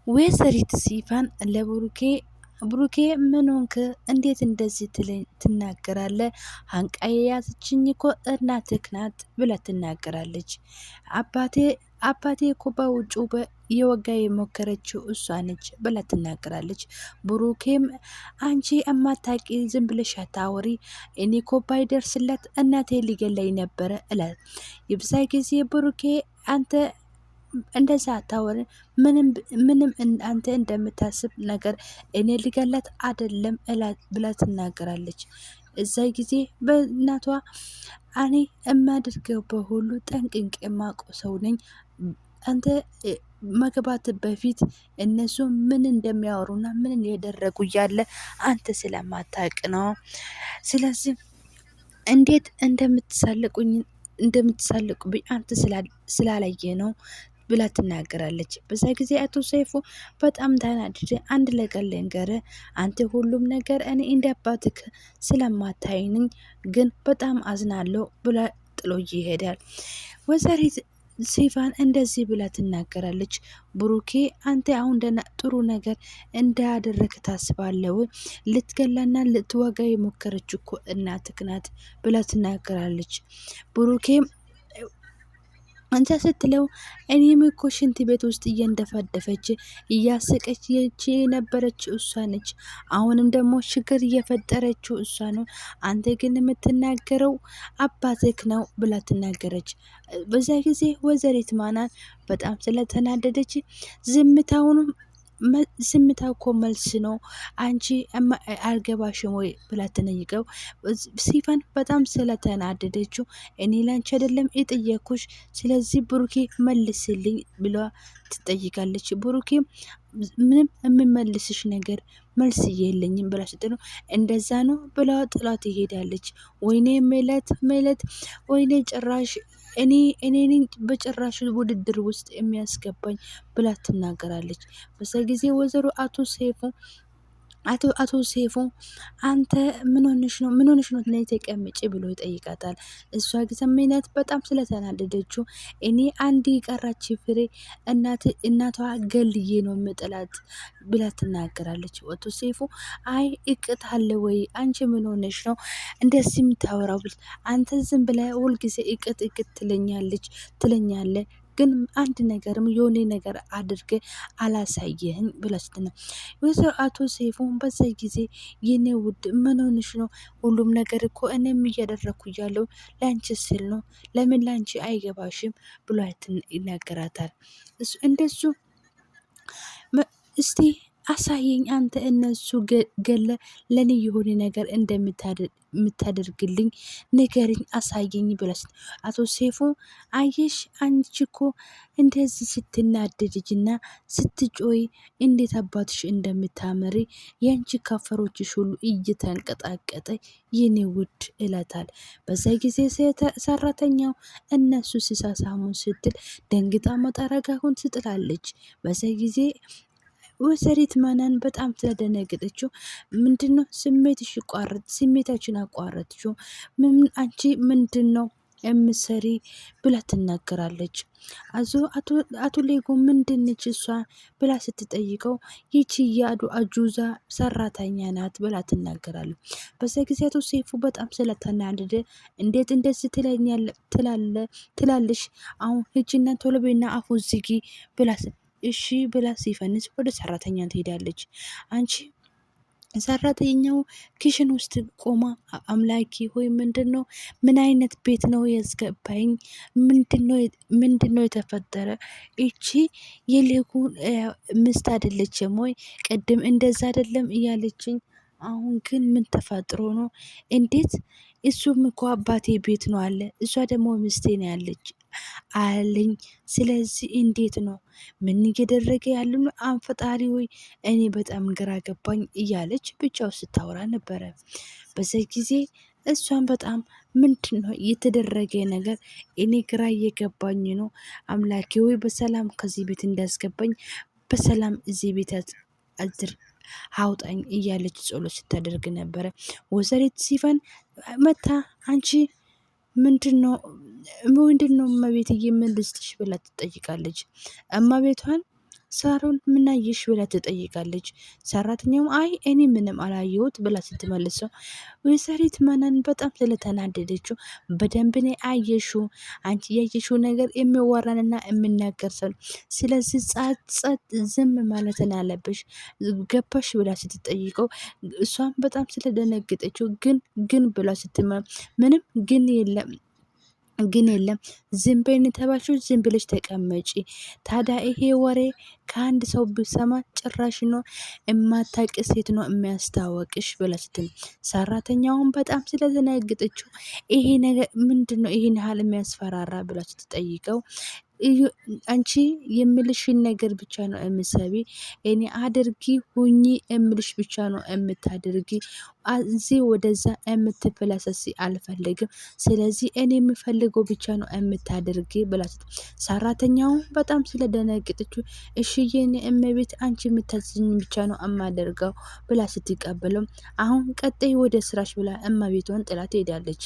ወይዘሪት ሲፋን ብሩኬ ምን ሆንክ? እንዴት እንደዚህ ትናገራለህ? አንቃ የያዘችኝ እኮ እናትህ ናት ብላ ትናገራለች። አባቴ እኮ በውጩ የወጋ የሞከረችው እሷ ነች ብላ ትናገራለች። ብሩኬም አንቺ እማታቂ ዝም ብለሽ አታወሪ፣ እኔ እኮ ባይደርስለት እናቴ ሊገለኝ ነበረ እላት። የብዛ ጊዜ ብሩኬ አንተ እንደዛ አታወሪ፣ ምንም አንተ እንደምታስብ ነገር እኔ ሊገላት አይደለም ብላ ትናገራለች። እዛ ጊዜ በእናቷ እኔ እማድርገው በሁሉ ጠንቅቄ የማውቀው ሰው ነኝ። አንተ መግባት በፊት እነሱ ምን እንደሚያወሩና ምን እያደረጉ እያለ አንተ ስለማታውቅ ነው። ስለዚህ እንዴት እንደምትሳልቁብኝ አንተ ስላላየ ነው ብላ ትናገራለች። በዛ ጊዜ አቶ ሰይፉ በጣም ተናድደ፣ አንድ ነገር ልንገርህ፣ አንተ ሁሉም ነገር እኔ እንደ አባትክ ስለማታይንኝ ግን በጣም አዝናለሁ ብላ ጥሎ ይሄዳል። ወይዘሪት ሲፋን እንደዚህ ብላ ትናገራለች። ብሩኬ አንተ አሁን ጥሩ ነገር እንዳያደረግ ታስባለው? ልትገላና ልትወጋ የሞከረች እኮ እናትክ ናት ብላ ትናገራለች። ብሩኬም አንተ ስትለው እኔም እኮ ሽንት ቤት ውስጥ እየንደፋደፈች እያሰቀች የነበረች እሷ ነች። አሁንም ደግሞ ችግር እየፈጠረችው እሷ ነው። አንተ ግን የምትናገረው አባትክ ነው ብላ ትናገረች። በዛ ጊዜ ወይዘሪት ማናት በጣም ስለተናደደች ዝምታ እኮ መልስ ነው፣ አንቺ አልገባሽም ወይ ብላ ትጠይቀው። ሲፋን በጣም ስለተናደደችው እኔ ላንቺ አይደለም የጠየኩሽ፣ ስለዚህ ብሩኬ መልስልኝ ብላ ትጠይቃለች። ብሩኬ ምንም የምመልስሽ ነገር መልስ የለኝም ብላ ስትለው እንደዛ ነው ብላ ጥላት ትሄዳለች። ወይኔ ሜላት ወይኔ ጭራሽ እኔ በጭራሽ ውድድር ውስጥ የሚያስገባኝ ብላ ትናገራለች። በዛ ጊዜ ወይዘሮ አቶ ሴፉ አንተ ምን ሆነሽ ነው ነይ ተቀመጪ ብሎ ይጠይቃታል። እሷ ግዘመናት በጣም ስለተናደደችው እኔ አንድ የቀራች ፍሬ እናቷ ገልዬ ነው ምጥላት ብላ ትናገራለች። አቶ ሴፉ አይ እቅት አለ ወይ አንቺ ምን ሆነሽ ነው እንደዚህ የምታወራው? አንተ ዝም ብለህ ሁልጊዜ እቅት ትለኛለ ግን አንድ ነገርም የሆነ ነገር አድርገ አላሳየህኝ ብለስት ነው። ወይዘሮ አቶ ሰይፉን በዛ ጊዜ የኔ ውድ ምን ሆነሽ ነው? ሁሉም ነገር እኮ እኔም እያደረኩ እያለው ላንቺ ስል ነው፣ ለምን ላንቺ አይገባሽም ብሎ ይናገራታል። እንደሱ እስቲ አሳየኝ አንተ እነሱ ገለ ለኔ የሆነ ነገር እንደምታደርግልኝ ንገርኝ፣ አሳየኝ ብለስ አቶ ሴፉ አየሽ አንቺ እኮ እንደዚህ ስትናደድጅና ስትጮይ እንዴት አባትሽ እንደምታመሪ የአንቺ ከፈሮችሽ ሁሉ እየተንቀጣቀጠ የኔ ውድ እለታል። በዛ ጊዜ ሰራተኛው እነሱ ሲሳሳሙ ስትል ደንግጣ መጠረጋሁን ትጥላለች። በዛ ጊዜ ወይዘሪት መነን በጣም ስለደነገጠችው ምንድነው ስሜታችን አቋረጥችው፣ አንቺ ምንድነው የምሰሪ ብላ ትናገራለች። አቶ ሌጎ ምንድነች እሷ ብላ ስትጠይቀው ይቺ አጁዛ ሰራተኛ ናት ብላ ትናገራለች። በዛ ጊዜ አቶ ሰይፉ በጣም ስለተናደደ እንዴት እንደዚህ ትላለሽ? አሁን ሂጂና ቶሎ በይና አፉ ዝጊ ብላ እሺ ብላ ሲፈንስ ወደ ሰራተኛ ትሄዳለች። አንቺ ሰራተኛው ኪሽን ውስጥ ቆማ አምላኪ ሆይ ምንድነው? ምን አይነት ቤት ነው ያስገባኝ? ምንድነው የተፈጠረ? እቺ የሌጉ ምስት አይደለችም ወይ? ቅድም እንደዛ አይደለም እያለችኝ፣ አሁን ግን ምን ተፈጥሮ ነው? እንዴት እሱም እኮ አባቴ ቤት ነው አለ፣ እሷ ደግሞ ምስቴ ነው ያለች አለኝ። ስለዚህ እንዴት ነው ምን እየደረገ ያለ ነው? አንፈጣሪ ወይ እኔ በጣም ግራ ገባኝ እያለች ብቻው ስታወራ ነበረ። በዛ ጊዜ እሷን በጣም ምንድን ነው የተደረገ ነገር? እኔ ግራ እየገባኝ ነው። አምላኬ ወይ በሰላም ከዚህ ቤት እንዳስገባኝ፣ በሰላም እዚህ ቤት አውጣኝ እያለች ጸሎት ስታደርግ ነበረ። ወይዘሪት ሲፋን መታ አንቺ ምንድነው እመቤትዬ ምን ልስጥሽ ብላ ትጠይቃለች። እመቤቷን ሳሮን ምናየሽ ብላ ትጠይቃለች። ሰራተኛውም አይ እኔ ምንም አላየሁት ብላ ስትመልሰው ወይዘሪት መነን በጣም ስለተናደደችው በደንብ ነው አየሽው፣ አንቺ ያየሽው ነገር የሚወራንና የሚናገር ሰው፣ ስለዚህ ጸጥ ዝም ማለት ነው ያለብሽ ገባሽ ብላ ስትጠይቀው እሷም በጣም ስለደነገጠችው ግን ብላ ስትመ ምንም ግን የለም ዝም በይን ተባልሽው ዝም ብለሽ ተቀመጪ። ታዲያ ይሄ ወሬ ከአንድ ሰው ብሰማ ጭራሽ ነው የማታውቂ ሴት ነው የሚያስታወቅሽ ብላ ስትል ሰራተኛውን በጣም ስለተናገጠችው ይሄ ነገር ምንድን ነው ይሄን ያህል የሚያስፈራራ ብላ ስትጠይቀው አንቺ የምልሽን ነገር ብቻ ነው የምሰቢ፣ እኔ አድርጊ ሁኚ የምልሽ ብቻ ነው የምታደርጊ፣ እዚህ ወደዛ የምትፈላሰሲ አልፈልግም። ስለዚህ እኔ የምፈልገው ብቻ ነው የምታደርጊ ብላት ሰራተኛው በጣም ስለደነገጠችው እሺ የኔ እመቤት አንቺ የምታዝኝ ብቻ ነው የማደርገው ብላ ስትቀበለው አሁን ቀጣይ ወደ ስራሽ ብላ እመቤቷን ጥላ ትሄዳለች።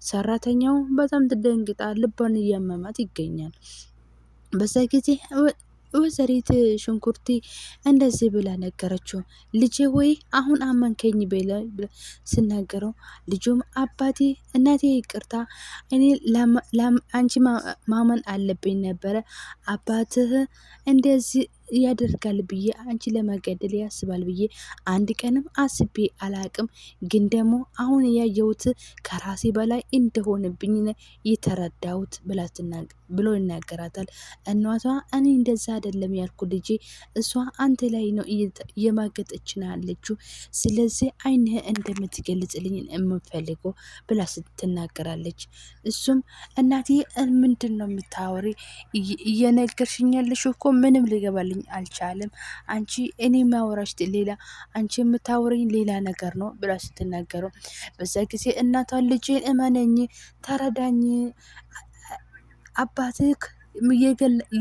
ሰራተኛው በጣም ትደንግጣ ልቧን እያመማት ይገኛል። በዛ ጊዜ ወይዘሪት ሽንኩርቴ እንደዚህ ብላ ነገረችው። ልጄ ወይ አሁን አመንከኝ ብለ ስናገረው ልጁም አባቴ እናቴ ይቅርታ እኔ አንቺ ማመን አለብኝ ነበረ አባትህ እንደዚህ ያደርጋል ብዬ አንቺ ለመገደል ያስባል ብዬ አንድ ቀንም አስቤ አላቅም። ግን ደግሞ አሁን ያየሁት ከራሴ በላይ እንደሆነብኝ የተረዳሁት ብሎ ይናገራታል። እናቷ እኔ እንደዛ አይደለም ያልኩ ልጄ፣ እሷ አንተ ላይ ነው እየማገጠችን ያለችው። ስለዚህ አይንህ እንደምትገልጽልኝ የምፈልገው ብላ ስትናገራለች። እሱም እናቴ ምንድን ነው የምታወሪ? እየነገርሽኝ ያለሽ እኮ ምንም ሊገባልኝ አልቻለም። አንቺ እኔ ማወራሽ ሌላ፣ አንቺ የምታወሪኝ ሌላ ነገር ነው ብላ ስትናገረው በዛ ጊዜ እናቷ ልጄን እመነኝ፣ ተረዳኝ፣ አባትህ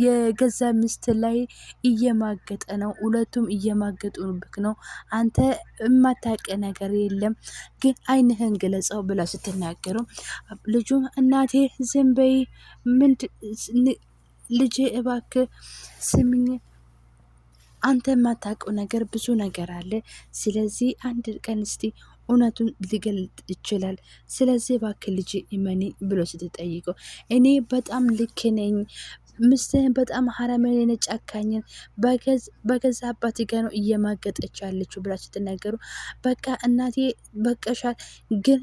የገዛ ሚስት ላይ እየማገጠ ነው፣ ሁለቱም እየማገጡብክ ነው። አንተ የማታውቅ ነገር የለም፣ ግን አይንህን ግለጸው ብላ ስትናገረው ልጁም እናቴ ዝም በይ፣ ልጄ እባክህ ስምኝ፣ አንተ የማታውቀው ነገር ብዙ ነገር አለ። ስለዚህ አንድ ቀን እስቲ እውነቱን ሊገልጥ ይችላል። ስለዚህ እባክህ ልጄ እመኒ ብሎ ስትጠይቀው እኔ በጣም ልክ ነኝ፣ ምስትህን በጣም ሀረመኔ ጨካኝን በገዛ አባት ጋ ነው እየማገጠች ያለችው ብላ ስትናገሩ በቃ እናቴ በቀሻል፣ ግን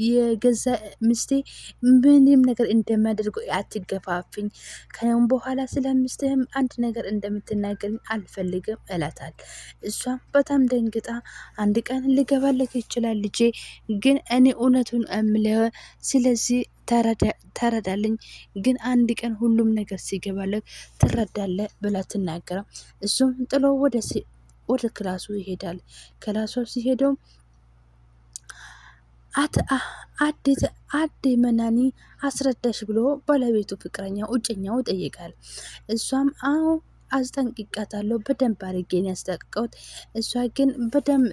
የገዛ ምስቴ ምንም ነገር እንደማደርገው አትገፋፍኝ፣ ከዚያም በኋላ ስለ ምስትህም አንድ ነገር እንደምትናገርኝ አልፈልግም እላታል። እሷም በጣም ደንግጣ አንድ ቀን ልገባለክ ይችላል ልጄ፣ ግን እኔ እውነቱን እምልህ ስለዚህ ተረዳልኝ፣ ግን አንድ ቀን ሁሉም ነገር ሲገባለት ትረዳለ ብላ ትናገራ። እሱም ጥሎ ወደ ክላሱ ይሄዳል። ክላሱ ሲሄደው አዴ መናኒ አስረዳሽ ብሎ ባለቤቱ ፍቅረኛው እጮኛው ይጠይቃል። እሷም አዎ አስጠንቅቃታለሁ፣ በደንብ አድርጌን ያስጠቅቀውት፣ እሷ ግን በደንብ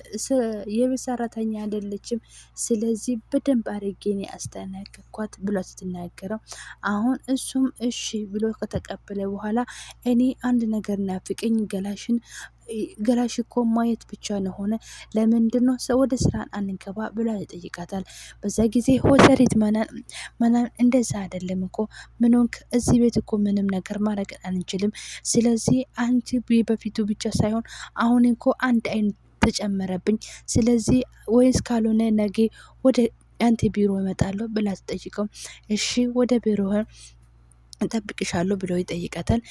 የቤት ሰራተኛ አይደለችም፣ ስለዚህ በደንብ አድርጌን ያስጠነቅኳት ብሎ ስትናገረው አሁን እሱም እሺ ብሎ ከተቀበለ በኋላ እኔ አንድ ነገር ናፍቀኝ ገላሽ እኮ ማየት ብቻ ነው ሆነ፣ ለምንድን ነው ሰው ወደ ስራን አንገባ ብላ ይጠይቃታል። በዛ ጊዜ ወይዘሪት መናን እንደዛ አይደለም እኮ ምንንክ እዚህ ቤት እኮ ምንም ነገር ማድረግ አንችልም። ስለዚህ አንቺ በፊቱ ብቻ ሳይሆን አሁን እኮ አንድ አይነት ተጨመረብኝ። ስለዚህ ወይስ ካልሆነ ነገ ወደ አንተ ቢሮ እመጣለሁ ብላ ትጠይቀው። እሺ ወደ ቢሮ እጠብቅሻለሁ ብሎ ይጠይቃታል።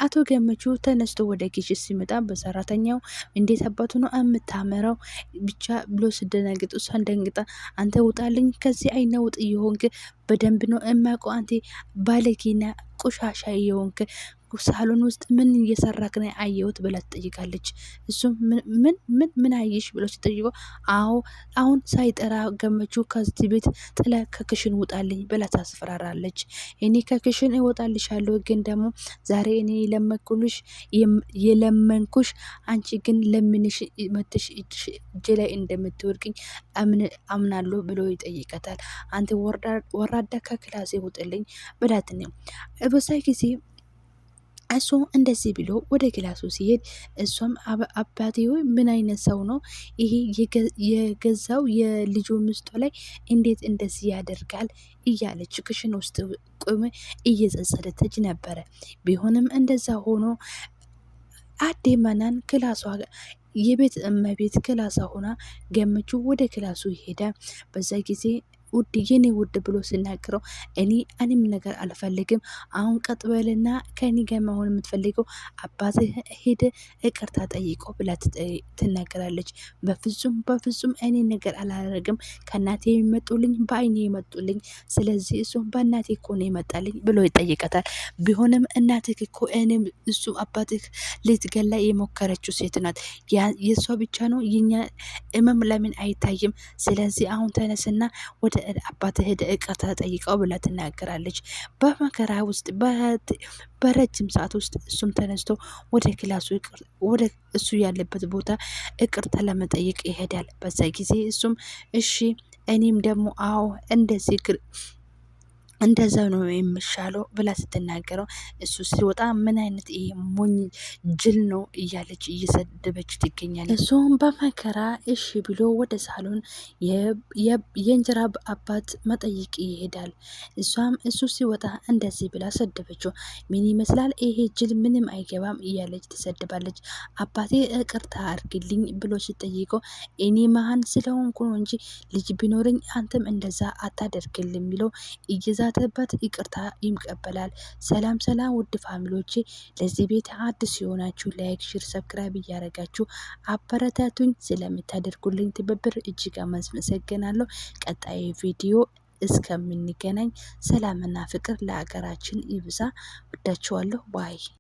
አቶ ገመቹ ተነስቶ ወደ ኪችን ሲመጣ በሰራተኛው እንዴት አባቱ ነው የምታመረው ብቻ ብሎ ስደነግጥ እሷን ደንግጣ አንተ ውጣልኝ ከዚህ አይነ ውጥ እየሆንክ በደንብ ነው የማውቀው አንተ ባለጌና ቆሻሻ እየሆንክ ሳሎን ውስጥ ምን እየሰራክ ነው አየሁት ብላ ትጠይቃለች። እሱም ምን አየሽ ብሎ ሲጠይቀው አዎ አሁን ሳይጠራ ገመቹ ከዚህ ቤት ጥለ ከክሽን ውጣልኝ ብላ ታስፈራራለች። እኔ ከክሽን እወጣልሻለሁ፣ ግን ደግሞ ዛሬ እኔ የለመንኩሽ አንቺ ግን ለምንሽ መትሽ እጅ ላይ እንደምትወርቅኝ አምናለሁ ብሎ ይጠይቃታል። አንተ ወራዳ ከክላሴ ውጥልኝ ብላት ነው። በዛ ጊዜ እሱ እንደዚህ ብሎ ወደ ክላሱ ሲሄድ እሷም አባቴ ሆይ ምን አይነት ሰው ነው ይሄ የገዛው የልጁ ሚስቱ ላይ እንዴት እንደዚህ ያደርጋል እያለች ክሽን ውስጥ ቆመ እየጸጸተች ነበረ። ቢሆንም እንደዛ ሆኖ አዴ መናን ክላሷ የቤት እመቤት ክላሷ ሆና ገመቹ ወደ ክላሱ ሄደ። በዛ ጊዜ ውድ የኔ ውድ ብሎ ሲናገረው እኔም ነገር አልፈልግም፣ አሁን ቀጥበልና ከኔ ጋር መሆን የምትፈልገው አባትህ ሄደ ይቅርታ ጠይቆ ብላ ትናገራለች። በፍጹም እኔ ነገር አላደርግም፣ ከእናቴ የሚመጡልኝ በአይኔ የመጡልኝ፣ ስለዚህ እሱ በእናቴ እኮ ነው ይመጣልኝ ብሎ ይጠይቀታል። ቢሆንም እናትህ እኮ እኔም እሱ አባትህ ልትገላ የሞከረችው ሴት ናት፣ የእሷ ብቻ ነው የኛ እመም ለምን አይታይም? ስለዚህ አሁን ተነስና ወደ አባት ሄደ ይቅርታ ጠይቀው ብላ ትናገራለች። በመከራ ውስጥ በረጅም ሰዓት ውስጥ እሱም ተነስቶ ወደ ክላሱ ወደ እሱ ያለበት ቦታ ይቅርታ ለመጠየቅ ይሄዳል። በዛ ጊዜ እሱም እሺ እኔም ደግሞ አዎ እንደዛ ነው የሚሻለው ብላ ስትናገረው እሱ ሲወጣ ምን አይነት ይሄ ሞኝ ጅል ነው እያለች እየሰደበች ትገኛለች። እሱም በመከራ እሺ ብሎ ወደ ሳሎን የእንጀራ አባት መጠየቅ ይሄዳል። እሱ ሲወጣ እንደዚህ ብላ ሰደበችው። ምን ይመስላል ይሄ ጅል ምንም አይገባም እያለች ትሰድባለች። አባቴ ይቅርታ አድርግልኝ ብሎ ሲጠይቀው እኔ መሀን ስለሆንኩ ነው እንጂ ልጅ ቢኖረኝ አንተም እንደዛ አታደርግልም የሚለው እየዛተበት ይቅርታ ይቀበላል። ሰላም ውድ ፋሚሊዎቼ፣ ለዚህ ቤት አዲስ የሆናችሁ ላይክ፣ ሼር፣ ሰብስክራይብ እያደረጋችሁ አበረታቱኝ። ስለምታደርጉልኝ ትብብር እጅግ አመሰግናለሁ። ቀጣይ ቪዲዮ እስከምንገናኝ ሰላምና ፍቅር ለሀገራችን ይብዛ። ወዳችኋለሁ ባይ